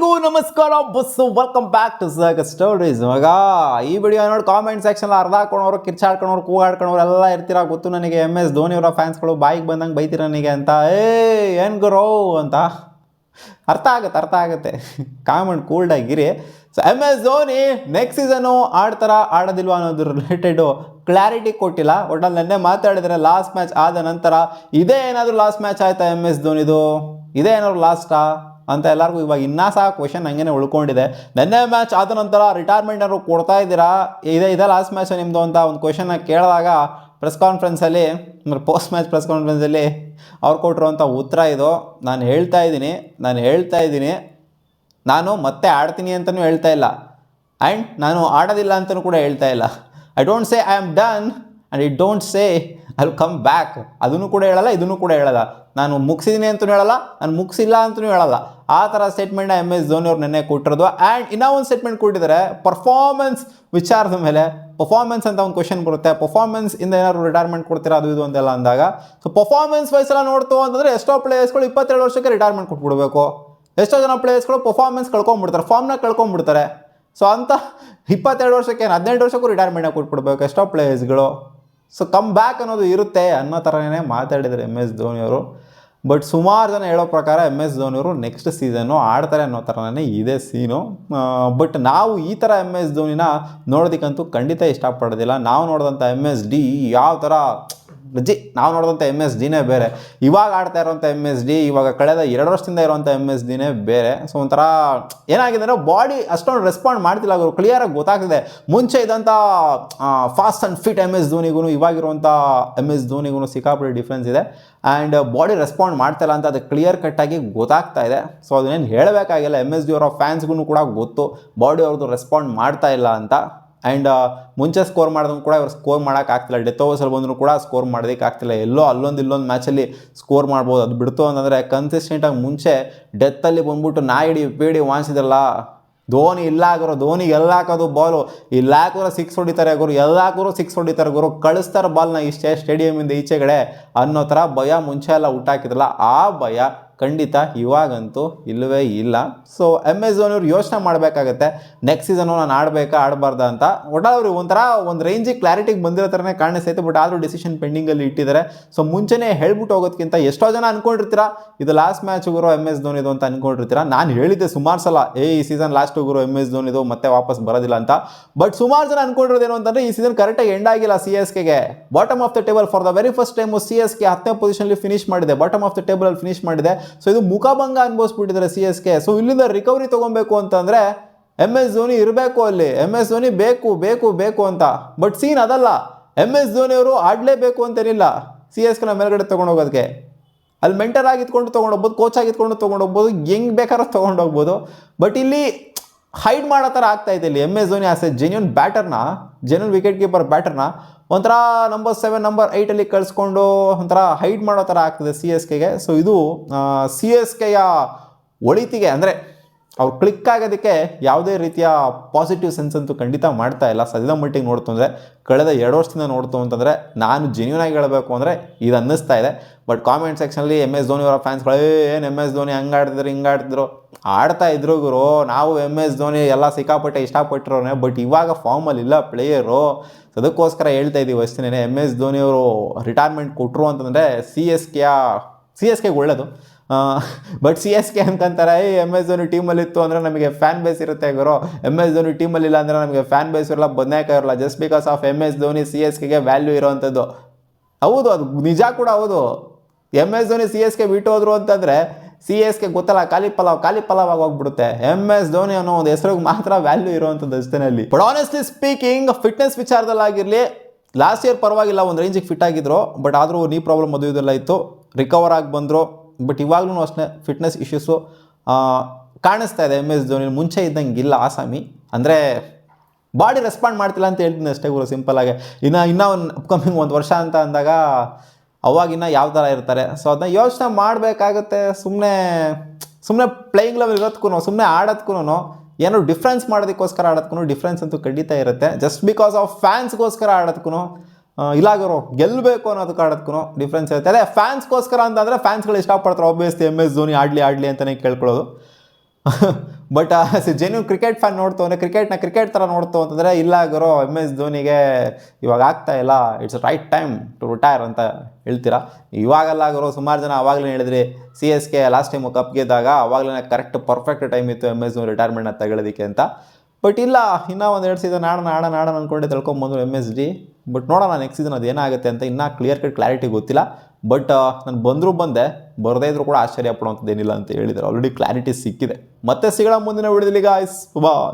ಎಲ್ರಿಗೂ ನಮಸ್ಕಾರ ಬಸ್ಸು welcome back to saga stories. ಇವಾಗ ಈ ವಿಡಿಯೋ ನೋಡಿ ಕಾಮೆಂಟ್ ಸೆಕ್ಷನ್ ಅರ್ಧ ಹಾಕೊಂಡವ್ರು, ಕಿರ್ಚಾಡ್ಕೊಂಡವ್ರು, ಕೂಗಾಡ್ಕೊಂಡವ್ರು ಎಲ್ಲ ಇರ್ತೀರಾ ಗೊತ್ತು ನನಗೆ. MS ಧೋನಿಯವರ ಫ್ಯಾನ್ಸ್ಗಳು ಬಾಯಿಗೆ ಬಂದಂಗೆ ಬೈತೀರ ನನಗೆ ಅಂತ. ಏನು ಗುರು ಅಂತ ಅರ್ಥ ಆಗುತ್ತೆ ಕಾಮೆಂಟ್ ಕೂಲ್ಡಾಗಿರಿ. So MS Dhoni next season ಆಡ್ತಾರ ಆಡೋದಿಲ್ವ ಅನ್ನೋದ್ರ ರಿಲೇಟೆಡು ಕ್ಲಾರಿಟಿ ಕೊಟ್ಟಿಲ್ಲ. ಒಟ್ಟಲ್ಲಿ ನೆನ್ನೆ ಮಾತಾಡಿದರೆ ಲಾಸ್ಟ್ ಮ್ಯಾಚ್ ಆದ ನಂತರ ಇದೇ ಏನಾದರೂ ಲಾಸ್ಟ್ ಮ್ಯಾಚ್ ಆಯ್ತಾ MS ಧೋನಿದು, ಇದೇ ಏನಾದ್ರು ಲಾಸ್ಟಾ ಅಂತ ಎಲ್ಲರಿಗೂ ಇವಾಗ ಇನ್ನೂ ಸಹ ಕ್ವೆಶನ್ ಹಂಗೆ ಉಳ್ಕೊಂಡಿದೆ. ನೆನ್ನೆ ಮ್ಯಾಚ್ ಆದ ನಂತರ ರಿಟೈರ್ಮೆಂಟ್ ಅವರು ಕೊಡ್ತಾ ಇದ್ದೀರಾ, ಇದೇ ಲಾಸ್ಟ್ ಮ್ಯಾಚ್ ನಿಮ್ಮದು ಅಂತ ಒಂದು ಕ್ವೆಶನ್ನ ಕೇಳಿದಾಗ ಪ್ರೆಸ್ ಕಾನ್ಫರೆನ್ಸಲ್ಲಿ ಪೋಸ್ಟ್ ಮ್ಯಾಚ್ ಪ್ರೆಸ್ ಕಾನ್ಫರೆನ್ಸಲ್ಲಿ ಅವ್ರು ಕೊಟ್ಟಿರುವಂಥ ಉತ್ತರ ಇದು. ನಾನು ಹೇಳ್ತಾ ಇದ್ದೀನಿ ನಾನು ಮತ್ತೆ ಆಡ್ತೀನಿ ಅಂತಲೂ ಹೇಳ್ತಾ ಇಲ್ಲ, ಆ್ಯಂಡ್ ನಾನು ಆಡೋದಿಲ್ಲ ಅಂತಲೂ ಕೂಡ ಹೇಳ್ತಾ ಇಲ್ಲ. I don't say I am done and it don't say I will come back. ಅದನ್ನು ಕೂಡ ಹೇಳಲ್ಲ, ಇದನ್ನು ಕೂಡ ಹೇಳಲ್ಲ. ನಾನು ಮುಗಿಸಿದ್ದೀನಿ ಅಂತಲೂ ಹೇಳಲ್ಲ, ನಾನು ಮುಗಿಸಿಲ್ಲ ಅಂತಲೂ ಹೇಳಲ್ಲ. ಆ ಥರ ಸ್ಟೇಟ್ಮೆಂಟ್ನ MS ಧೋನಿ ಅವ್ರು ನೆನ್ನೆ ಕೊಟ್ಟಿರೋದು. ಆ್ಯಂಡ್ ಇನ್ನೂ ಒಂದು ಸ್ಟೇಟ್ಮೆಂಟ್ ಕೊಟ್ಟಿದ್ದಾರೆ ಪರ್ಫಾರ್ಮೆನ್ಸ್ ವಿಚಾರದ ಮೇಲೆ. ಪರ್ಫಾರ್ಮೆನ್ಸ್ ಅಂತ ಒಂದು ಕ್ವೆಶನ್ ಬರುತ್ತೆ, ಪರ್ಫಾರ್ಮೆನ್ಸ್ ಇಂದ ಏನಾದ್ರು ರಿಟೈರ್ಮೆಂಟ್ ಕೊಡ್ತೀರಾ ಅದು ಇದು ಅಂತೆಲ್ಲ ಅಂದಾಗ, ಸೊ ಪರ್ಫಾರ್ಮೆನ್ಸ್ ವಯಸ್ಸೆಲ್ಲ ನೋಡ್ತು ಅಂತಂದರೆ ಎಷ್ಟೋ ಪ್ಲೇಯರ್ಸ್ಗಳು 22 ವರ್ಷಕ್ಕೆ ರಿಟೈರ್ಮೆಂಟ್ ಕೊಟ್ಬಿಡ್ಬೇಕು. ಎಷ್ಟೋ ಜನ ಪ್ಲೇಯರ್ಸ್ಗಳು ಪರ್ಫಾರ್ಮೆನ್ಸ್ ಕಳ್ಕೊಂಡ್ಬಿಡ್ತಾರೆ, ಫಾರ್ಮ್ನ ಕಳ್ಕೊಂಡ್ಬಿಡ್ತಾರೆ. ಸೊ ಅಂತ 22 ವರ್ಷಕ್ಕೆ 18 ವರ್ಷಕ್ಕೂ ರಿಟೈರ್ಮೆಂಟ್ನ ಕೊಟ್ಬಿಡ್ಬೇಕು ಎಷ್ಟೋ ಪ್ಲೇಯರ್ಸ್ಗಳು. ಸೊ ಕಮ್ ಬ್ಯಾಕ್ ಅನ್ನೋದು ಇರುತ್ತೆ ಅನ್ನೋ ಥರನೇ ಮಾತಾಡಿದ್ದಾರೆ MS ಧೋನಿಯವರು. ಬಟ್ ಸುಮಾರು ಜನ ಹೇಳೋ ಪ್ರಕಾರ MS ಧೋನಿಯವರು ನೆಕ್ಸ್ಟ್ ಸೀಸನ್ನು ಆಡ್ತಾರೆ ಅನ್ನೋ ಥರನೇ ಇದೆ ಸೀನು. ಬಟ್ ನಾವು ಈ ಥರ MS ಧೋನಿನ ನೋಡೋದಕ್ಕಂತೂ ಖಂಡಿತ ಇಷ್ಟಪಡೋದಿಲ್ಲ. ನಾವು ನೋಡಿದಂಥ MSD ಯಾವ ಥರ ನಾವು ನೋಡಿದಂಥ MSDನೇ ಬೇರೆ. ಇವಾಗ ಆಡ್ತಾ ಇರೋಂಥ MSD, ಇವಾಗ ಕಳೆದ 2 ವರ್ಷದಿಂದ ಇರೋಂಥ MSDನೇ ಬೇರೆ. ಸೊ ಒಂಥರ ಏನಾಗಿದೆ ಅಂದರೆ ಬಾಡಿ ಅಷ್ಟೊಂದು ರೆಸ್ಪಾಂಡ್ ಮಾಡ್ತಿಲ್ಲ ಅವರು, ಕ್ಲಿಯರಾಗಿ ಗೊತ್ತಾಗ್ತಿದೆ. ಮುಂಚೆ ಇದ್ದಂಥ fast and fit MS ಧೋನಿಗೂ ಇವಾಗಿರುವಂಥ MS ಧೋನಿಗೂ ಸಿಕ್ಕಾಪಟ್ಟೆ ಡಿಫ್ರೆನ್ಸ್ ಇದೆ. ಆ್ಯಂಡ್ ಬಾಡಿ ರೆಸ್ಪಾಂಡ್ ಮಾಡ್ತಾಯಿಲ್ಲ ಅಂತ ಅದು ಕ್ಲಿಯರ್ ಕಟ್ಟಾಗಿ ಗೊತ್ತಾಗ್ತಾ ಇದೆ. ಸೊ ಅದನ್ನೇನು ಹೇಳಬೇಕಾಗಿಲ್ಲ, MSD ಅವರ ಫ್ಯಾನ್ಸ್ಗೂ ಕೂಡ ಗೊತ್ತು ಬಾಡಿ ಅವ್ರದ್ದು ರೆಸ್ಪಾಂಡ್ ಮಾಡ್ತಾ ಇಲ್ಲ ಅಂತ. ಆ್ಯಂಡ್ ಮುಂಚೆ ಸ್ಕೋರ್ ಮಾಡಿದ್ರು ಕೂಡ ಇವ್ರು ಸ್ಕೋರ್ ಮಾಡೋಕ್ಕಾಗ್ತಿಲ್ಲ. ಡೆತ್ ಓವರ್ಸಲ್ಲಿ ಬಂದರೂ ಕೂಡ ಸ್ಕೋರ್ ಮಾಡೋದಕ್ಕಾಗ್ತಿಲ್ಲ. ಎಲ್ಲೋ ಇಲ್ಲೊಂದು ಮ್ಯಾಚಲ್ಲಿ ಸ್ಕೋರ್ ಮಾಡ್ಬೋದು. ಅದು ಬಿಡ್ತು ಅಂತಂದರೆ ಕನ್ಸಿಸ್ಟೆಂಟಾಗಿ ಮುಂಚೆ ಡೆತ್ತಲ್ಲಿ ಬಂದ್ಬಿಟ್ಟು ನಾಯಿಡಿ ಪೀಡಿ ವಾಣಿಸಿದ್ರಲ್ಲ, ಧೋನಿ ಧೋನಿಗೆ ಎಲ್ಲ ಹಾಕೋದು ಬಾಲು, ಇಲ್ಲ ಹಾಕಿದ್ರೆ 6 ಹೊಡಿತಾರೆ ಗುರು, ಎಲ್ಲ ಹಾಕಿದ್ರು 6 ಹೊಡಿತಾರೆ ಗುರು, ಕಳಿಸ್ತಾರೆ ಬಾಲ್ನ ಇಷ್ಟೇ ಸ್ಟೇಡಿಯಮಿಂದ ಈಚೆಗಡೆ ಅನ್ನೋ ಥರ ಭಯ ಮುಂಚೆ ಎಲ್ಲ ಹುಟ್ಟಾಕಿದ್ರಲ್ಲ, ಆ ಭಯ ಖಂಡಿತ ಇವಾಗಂತೂ ಇಲ್ಲವೇ ಇಲ್ಲ. ಸೊ MS ಧೋನಿಯವ್ರು ಯೋಚನೆ ಮಾಡಬೇಕಾಗತ್ತೆ ನೆಕ್ಸ್ಟ್ ಸೀಸನು ನಾನು ಆಡಬಾರ್ದ ಅಂತ. ಒಟ್ಟಾದ್ರು ಒಂಥರ ಒಂದು ರೇಂಜಿಗೆ ಕ್ಲಾರಿಟಿಗೆ ಬಂದಿರೋ ಥರನೇ ಕಾಣಿಸ್ತೈತೆ. ಬಟ್ ಆದರೂ ಡಿಸಿಷನ್ ಪೆಂಡಿಂಗಲ್ಲಿ ಇಟ್ಟಿದ್ದಾರೆ. ಸೊ ಮುಂಚೆನೇ ಹೇಳ್ಬಿಟ್ಟು ಹೋಗೋದಕ್ಕಿಂತ ಎಷ್ಟೋ ಜನ ಅಂದ್ಕೊಂಡಿರ್ತೀರಾ ಇದು ಲಾಸ್ಟ್ ಮ್ಯಾಚ್ ಗುರು MS ಧೋನಿದು ಅಂತ ಅಂದ್ಕೊಂಡಿರ್ತೀರಾ. ನಾನು ಹೇಳಿದ್ದೆ ಸುಮಾರು ಸಲ ಈ ಸೀಸನ್ ಲಾಸ್ಟ್ ಗುರು MS ಧೋನಿದು ಮತ್ತೆ ವಾಪಸ್ ಬರೋದಿಲ್ಲ ಅಂತ. ಬಟ್ ಸುಮಾರು ಜನ ಅಂದ್ಕೊಂಡಿರೋದೇನು ಅಂತಂದರೆ ಈ ಸೀಸನ್ ಕರೆಕ್ಟಾಗಿ ಎಂಡ್ ಆಗಿಲ್ಲ. CSKಗೆ bottom of the table for the very first time CSK 10ನೇ ಪೊಸಿಷನಲ್ಲಿ ಫಿನಿಶ್ ಮಾಡಿದೆ, ಬಾಟಮ್ ಆಫ್ ದ ಟೇಬಲಲ್ಲಿ ಫಿನಿಶ್ ಮಾಡಿದೆ. ಸೊ ಇದು ಮುಖಭಂಗ ಅನ್ಭವಿಸ್ಬಿಟ್ಟಿದ್ದಾರೆ CSK. ಸೊ ಇಲ್ಲಿಂದ ರಿಕವರಿ ತೊಗೊಬೇಕು ಅಂತಂದರೆ MS ಧೋನಿ ಇರಬೇಕು ಅಲ್ಲಿ, MS ಧೋನಿ ಬೇಕು ಅಂತ. ಬಟ್ ಸೀನ್ ಅದಲ್ಲ, MS ಧೋನಿಯವರು ಆಡಲೇಬೇಕು ಅಂತೇನಿಲ್ಲ CSKನ ಮೇಲ್ಗಡೆ ತೊಗೊಂಡೋಗೋದಕ್ಕೆ. ಅಲ್ಲಿ ಮೆಂಟರ್ ಆಗಿತ್ಕೊಂಡು ತೊಗೊಂಡೋಗ್ಬೋದು, ಕೋಚ್ ಆಗಿತ್ಕೊಂಡು ತೊಗೊಂಡೋಗ್ಬೋದು, ಹೆಂಗೆ ಬೇಕಾದ್ರೂ ತೊಗೊಂಡೋಗ್ಬೋದು. ಬಟ್ ಇಲ್ಲಿ ಹೈಡ್ ಮಾಡೋ ಥರ ಆಗ್ತಾಯಿದೆ ಇಲ್ಲಿ. MS Dhoni as a genuine wicket keeper ಬ್ಯಾಟರ್ನ ಒಂಥರ ನಂಬರ್ 7 ನಂಬರ್ 8 ಕಳಿಸ್ಕೊಂಡು ಒಂಥರ ಹೈಡ್ ಮಾಡೋ ಥರ ಆಗ್ತದೆ CSKಗೆ. ಸೊ ಇದು CSKಯ ಒಳಿತಿಗೆ ಅಂದರೆ ಅವ್ರು ಕ್ಲಿಕ್ ಆಗೋದಕ್ಕೆ ಯಾವುದೇ ರೀತಿಯ ಪಾಸಿಟಿವ್ ಸೆನ್ಸ್ ಅಂತೂ ಖಂಡಿತ ಮಾಡ್ತಾ ಇಲ್ಲ ಸದ್ಯದ ಮಟ್ಟಿಗೆ ನೋಡ್ತು ಅಂದರೆ. ಕಳೆದ 2 ವರ್ಷದಿಂದ ನೋಡ್ತು ಅಂತಂದರೆ ನಾನು ಜೆನ್ಯೂನಾಗಿ ಹೇಳಬೇಕು ಅಂದರೆ ಇದು ಅನ್ನಿಸ್ತಾ ಇದೆ. ಬಟ್ ಕಾಮೆಂಟ್ ಸೆಕ್ಷನಲ್ಲಿ MS ಧೋನಿಯವರ ಫ್ಯಾನ್ಸ್ಗಳು ಏನು MS ಧೋನಿ ಹಂಗೆ ಆಡ್ತಿದ್ರು ಹಿಂಗೆ ಆಡ್ತಾ ಇದ್ರು ಗುರು, ನಾವು MS ಧೋನಿ ಎಲ್ಲ ಸಿಕ್ಕಾಪಟ್ಟೆ ಇಷ್ಟಪಟ್ಟಿರೋನೆ. ಬಟ್ ಇವಾಗ ಫಾರ್ಮಲ್ಲಿ ಇಲ್ಲ ಪ್ಲೇಯರು. ಅದಕ್ಕೋಸ್ಕರ ಹೇಳ್ತಾ ಇದ್ದೀವಿ ಅಷ್ಟೇ. MS ಧೋನಿಯವರು ರಿಟೈರ್ಮೆಂಟ್ ಕೊಟ್ಟರು ಅಂತಂದರೆ CSKಗೆ ಒಳ್ಳೆಯದು. ಬಟ್ CSK ಅಂತಂತಾರೆ MS ಧೋನಿ ಟೀಮಲ್ಲಿತ್ತು ಅಂದರೆ ನಮಗೆ ಫ್ಯಾನ್ ಬೇಸ್ ಇರುತ್ತೆ ಗುರು, MS ಧೋನಿ ಟೀಮಲ್ಲಿಲ್ಲ ಅಂದರೆ ನಮಗೆ ಫ್ಯಾನ್ ಬೇಸ್ ಇರಲ್ಲ, ಬದನೇಕ ಇರಲ್ಲ. Just because of MS Dhoni CSKಗೆ ವ್ಯಾಲ್ಯೂ ಇರೋವಂಥದ್ದು. ಹೌದು, ಅದು ನಿಜ ಕೂಡ ಹೌದು. MS ಧೋನಿ CSK ಬಿಟ್ಟು ಹೋದ್ರು ಅಂತಂದರೆ CSK ಗೊತ್ತಲ್ಲ ಖಾಲಿ ಪಲಾವ್ ಆಗೋಗ್ಬಿಡುತ್ತೆ. MS ಧೋನಿ ಅನ್ನೋ ಒಂದು ಹೆಸರಿಗೆ ಮಾತ್ರ ವ್ಯಾಲ್ಯೂ ಇರುವಂಥದ್ದು ಅಷ್ಟೇನಲ್ಲಿ. ಬಟ್ ಆನೆಸ್ಟ್ಲಿ ಸ್ಪೀಕಿಂಗ್ ಫಿಟ್ನೆಸ್ ವಿಚಾರದಲ್ಲಾಗಿರಲಿ ಲಾಸ್ಟ್ ಇಯರ್ ಪರವಾಗಿಲ್ಲ, ಒಂದು ರೇಂಜಿಗೆ ಫಿಟ್ ಆಗಿದ್ರು. ಬಟ್ ಆದರೂ ನೀ ಪ್ರಾಬ್ಲಮ್ ಅದು ಇದೆಲ್ಲ ಇತ್ತು, ರಿಕವರ್ ಆಗಿ ಬಂದರು. ಬಟ್ ಇವಾಗಲೂ ಅಷ್ಟೇ ಫಿಟ್ನೆಸ್ ಇಶ್ಯೂಸು ಕಾಣಿಸ್ತಾ ಇದೆ MS ಧೋನಿ. ಮುಂಚೆ ಇದ್ದಂಗೆ ಇಲ್ಲ ಆಸಾಮಿ, ಅಂದರೆ ಬಾಡಿ ರೆಸ್ಪಾಂಡ್ ಮಾಡ್ತಿಲ್ಲ ಅಂತ ಹೇಳ್ತೀನಿ ಅಷ್ಟೇ ಗುರು, ಸಿಂಪಲ್ಲಾಗಿ. ಇನ್ನೂ ಒಂದು ಅಪ್ಕಮಿಂಗ್ 1 ವರ್ಷ ಅಂತ ಅಂದಾಗ ಅವಾಗಿನ್ನ ಯಾವ ಥರ ಇರ್ತಾರೆ. ಸೊ ಅದನ್ನ ಯೋಚನೆ ಮಾಡಬೇಕಾಗತ್ತೆ. ಸುಮ್ಮನೆ ಪ್ಲೇಯಿಂಗ್ ಲೆವೆಲ್ ಇರೋದಕ್ಕೂ ಸುಮ್ಮನೆ ಆಡೋದಕ್ಕೂ ಏನೋ ಡಿಫ್ರೆನ್ಸ್ ಮಾಡೋದಕ್ಕೋಸ್ಕರ ಆಡೋದಕ್ಕೂ ಡಿಫ್ರೆನ್ಸ್ ಅಂತೂ ಖಂಡಿತ ಇರುತ್ತೆ. ಜಸ್ಟ್ ಬಿಕಾಸ್ ಆಫ್ ಫ್ಯಾನ್ಸ್ಗೋಸ್ಕರ ಆಡೋದಕ್ಕೂ ಇಲ್ಲಾಗರು ಗೆಲ್ಲಬೇಕು ಅನ್ನೋದಕ್ಕೆ ಆಡೋದಕ್ಕೂ ಡಿಫ್ರೆನ್ಸ್ ಇರುತ್ತೆ. ಅದೇ ಫ್ಯಾನ್ಸ್ಗೋಸ್ಕರ ಅಂತಂದರೆ ಫ್ಯಾನ್ಸ್ಗಳು ಇಷ್ಟಪಡ್ತಾರೆ ಆಬ್ವಿಯಸ್ಲಿ MS ಧೋನಿ ಆಡಲಿ ಅಂತಲೇ ಕೇಳ್ಕೊಳ್ಳೋದು. ಬಟ್ ಜೆನ್ಯೂನ್ ಕ್ರಿಕೆಟ್ ಫ್ಯಾನ್ ನೋಡ್ತು ಅಂದರೆ ಕ್ರಿಕೆಟ್ ಥರ ನೋಡ್ತು ಅಂತಂದರೆ ಇಲ್ಲ ಗುರು MS ಧೋನಿಗೆ ಇವಾಗ ಆಗ್ತಾ ಇಲ್ಲ, it's right time to retire ಅಂತ ಹೇಳ್ತೀರಾ. ಇವಾಗೆಲ್ಲ ಗುರು ಸುಮಾರು ಜನ ಆವಾಗಲೇ ಹೇಳಿದ್ರಿ CSK ಲಾಸ್ಟ್ ಟೈಮು ಕಪ್ ಗೆದ್ದಾಗ ಆವಾಗಲೇ ಕರೆಕ್ಟ್ ಪರ್ಫೆಕ್ಟ್ ಟೈಮ್ ಇತ್ತು MS ಧೋನಿ ರಿಟೈರ್ಮೆಂಟ್ನ ತಗೊಳ್ಳೋದಕ್ಕೆ ಅಂತ. ಬಟ್ ಇಲ್ಲ, ಇನ್ನೂ ಒಂದು 2 ಸೀಸನ್ ಆಡೋಣ ಅಂದ್ಕೊಂಡೆ ತಿಳ್ಕೊಂಬಂದು MSD. ಬಟ್ ನೋಡೋಣ ನೆಕ್ಸ್ಟ್ ಸೀಸನ್ ಅದು ಏನಾಗುತ್ತೆ ಅಂತ ಇನ್ನೂ ಕ್ಲಾರಿಟಿ ಗೊತ್ತಿಲ್ಲ. ಬಟ್ ನಾನು ಬರದೇ ಇದ್ರೂ ಕೂಡ ಆಶ್ಚರ್ಯ ಪಡುವಂಥದ್ದು ಏನಿಲ್ಲ ಅಂತ ಹೇಳಿದ್ದಾರೆ. ಆಲ್ರೆಡಿ ಕ್ಲಾರಿಟಿ ಸಿಕ್ಕಿದೆ. ಮತ್ತೆ ಸಿಗೋಣ ಮುಂದಿನ ವಿಡಿಯೋದಲ್ಲಿ ಗಾಯ್ಸ್, ಬಾಯ್.